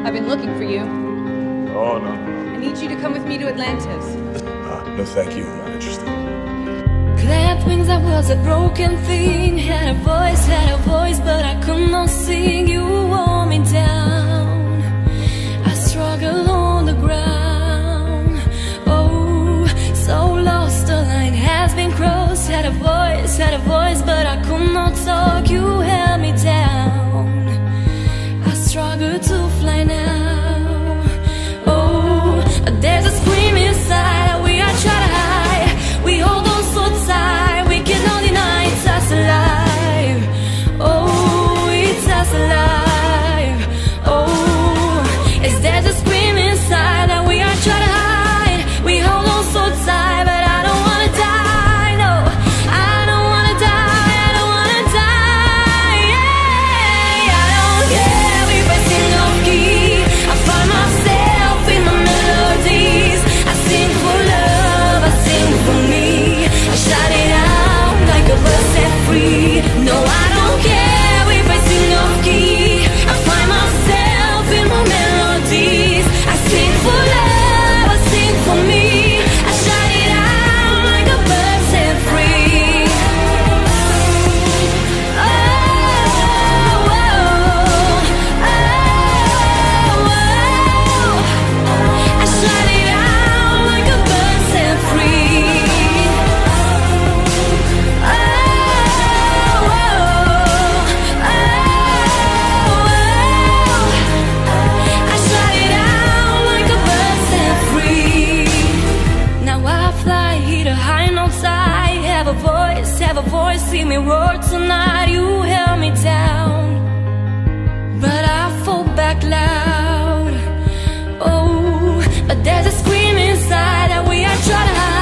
I've been looking for you. Oh, no. I need you to come with me to Atlantis. No, thank you. I'm not interested. Clapped wings, I was a broken thing. Had a voice, but I could not sing. You wore me down. I struggle on the ground. Oh, so lost, the line has been crossed. Had a voice, but I could not talk. You held me down. I struggle to fly now. Oh, there's a scream inside. We are trying to hide. We hold on so tight. We cannot deny it's us alive. Oh, it's us alive. Oh, is there a scream inside that we are trying to hide? We hold on so tight, but I don't wanna die. No, I don't wanna die. I don't wanna die. Yeah, I don't care if I sing off key. I find myself in my melodies. I sing for love, I sing for me. I shout it out like a bird set free. No, I don't care if I sing off key. I find myself in my melodies. I sing for love, I sing for me. I shout it out like a bird set free. Oh, oh, oh, oh. I shout it out like a bird set free. Oh, oh, oh, I shout it out like a bird set free. Now I fly, hit a high notes. I have a voice, see me roar tonight. You held me down, but I fall back loud. Oh, but there's a scream inside that we are trying to hide.